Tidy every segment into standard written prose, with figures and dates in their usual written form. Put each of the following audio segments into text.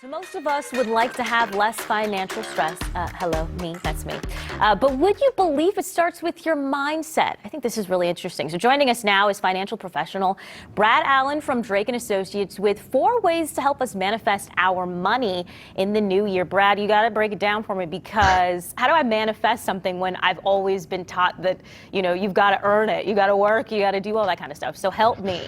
So most of us would like to have less financial stress. Hello, me, that's me. But would you believe it starts with your mindset? I think this is really interesting. So joining us now is financial professional Brad Allen from Drake & Associates with 4 ways to help us manifest our money in the new year. Brad, you got to break it down for me, because how do I manifest something when I've always been taught that, you've got to earn it, you got to work, you got to do all that kind of stuff. So help me.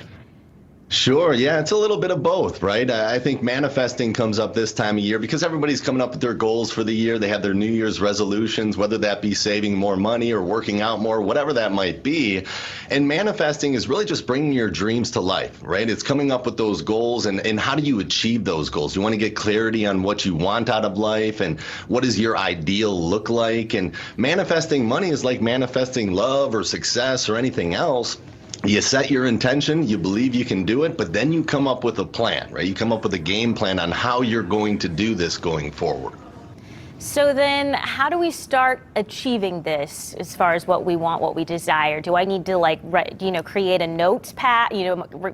Sure. Yeah, it's a little bit of both, right? I think manifesting comes up this time of year because everybody's coming up with their goals for the year. They have their New Year's resolutions, whether that be saving more money or working out more, whatever that might be. And manifesting is really just bringing your dreams to life, right? It's coming up with those goals and how do you achieve those goals? You want to get clarity on what you want out of life and what does your ideal look like? And manifesting money is like manifesting love or success or anything else. You set your intention, you believe you can do it, but then you come up with a plan, right? You come up with a game plan on how you're going to do this going forward. So then how do we start achieving this as far as what we want, what we desire? Do I need to create a notepad,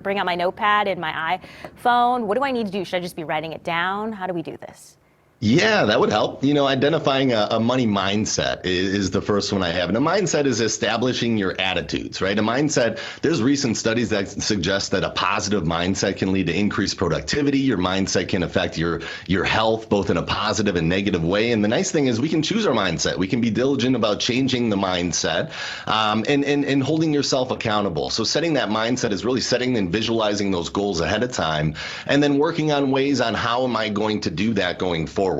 bring out my notepad in my iPhone? What do I need to do? Should I just be writing it down? How do we do this? Yeah, that would help. Identifying a money mindset is the first one I have. And a mindset is establishing your attitudes, right? A mindset, there's recent studies that suggest that a positive mindset can lead to increased productivity. Your mindset can affect your health, both in a positive and negative way. And the nice thing is we can choose our mindset. We can be diligent about changing the mindset and holding yourself accountable. So setting that mindset is really setting and visualizing those goals ahead of time, and then working on ways on how am I going to do that going forward.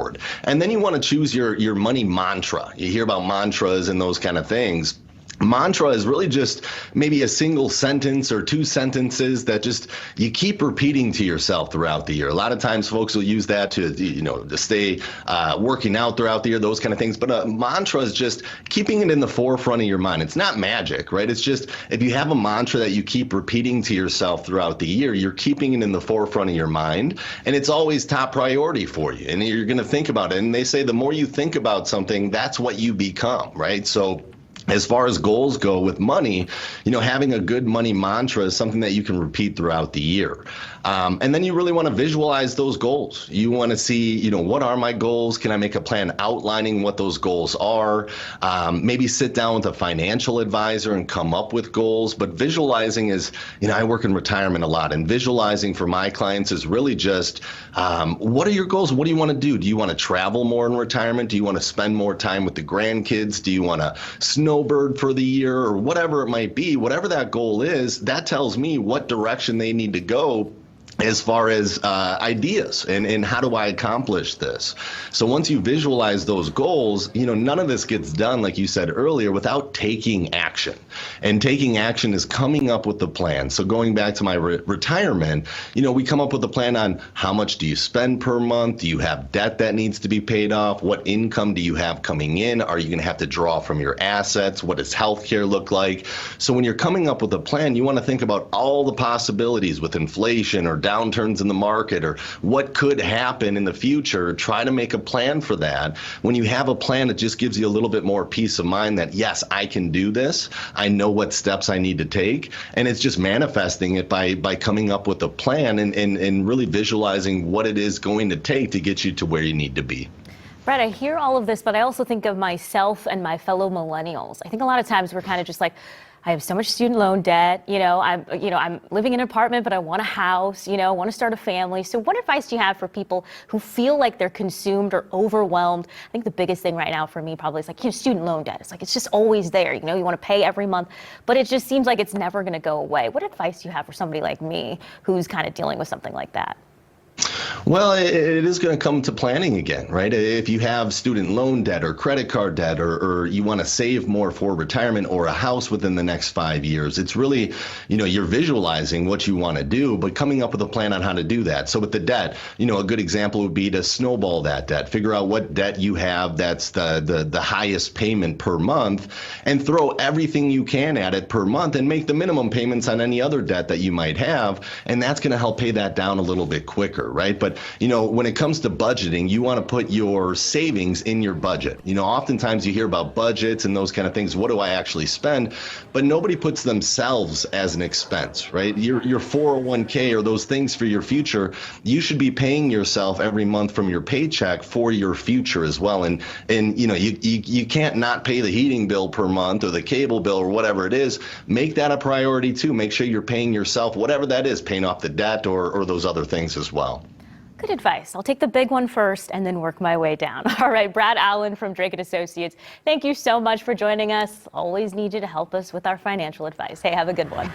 And then you want to choose your money mantra. You hear about mantras and those kind of things. Mantra is really just maybe a single sentence or 2 sentences that just you keep repeating to yourself throughout the year. A lot of times folks will use that to stay working out throughout the year, those kind of things. But a mantra is just keeping it in the forefront of your mind. It's not magic, right? It's just if you have a mantra that you keep repeating to yourself throughout the year, you're keeping it in the forefront of your mind, and it's always top priority for you. And you're going to think about it. And they say the more you think about something, that's what you become, right? So as far as goals go with money, having a good money mantra is something that you can repeat throughout the year. And then you really want to visualize those goals. You want to see, what are my goals? Can I make a plan outlining what those goals are? Maybe sit down with a financial advisor and come up with goals. But visualizing is, I work in retirement a lot, and visualizing for my clients is really just, what are your goals? What do you want to do? Do you want to travel more in retirement? Do you want to spend more time with the grandkids? Do you want to snowbird for the year, or whatever it might be? Whatever that goal is, that tells me what direction they need to go as far as ideas and how do I accomplish this. So once you visualize those goals, none of this gets done, like you said earlier, without taking action. And taking action is coming up with the plan. So going back to my retirement, we come up with a plan on how much do you spend per month? Do you have debt that needs to be paid off? What income do you have coming in? Are you going to have to draw from your assets? What does healthcare look like? So when you're coming up with a plan, you want to think about all the possibilities with inflation or downturns in the market or what could happen in the future. Try to make a plan for that. When you have a plan, it just gives you a little bit more peace of mind that, yes, I can do this. I know what steps I need to take. And it's just manifesting it by coming up with a plan and really visualizing what it is going to take to get you to where you need to be. Brad, I hear all of this, but I also think of myself and my fellow millennials. I think a lot of times we're kind of just like, I have so much student loan debt. I'm living in an apartment, but I want a house. Want to start a family. So, what advice do you have for people who feel like they're consumed or overwhelmed? I think the biggest thing right now for me probably is student loan debt. It's like it's just always there. You want to pay every month, but it just seems like it's never going to go away. What advice do you have for somebody like me who's kind of dealing with something like that? Well, it is going to come to planning again, right? If you have student loan debt or credit card debt, or you want to save more for retirement or a house within the next 5 years, it's really, you're visualizing what you want to do, but coming up with a plan on how to do that. So with the debt, a good example would be to snowball that debt, figure out what debt you have that's the highest payment per month, and throw everything you can at it per month and make the minimum payments on any other debt that you might have. And that's going to help pay that down a little bit quicker, right? But But, when it comes to budgeting, you want to put your savings in your budget. Oftentimes you hear about budgets and those kind of things. What do I actually spend? But nobody puts themselves as an expense, right? Your 401k or those things for your future, you should be paying yourself every month from your paycheck for your future as well. And you can't not pay the heating bill per month or the cable bill or whatever it is. Make that a priority too. Make sure you're paying yourself, whatever that is, paying off the debt or those other things as well. Good advice. I'll take the big one first and then work my way down. All right, Brad Allen from Drake & Associates, thank you so much for joining us. Always need you to help us with our financial advice. Hey, have a good one.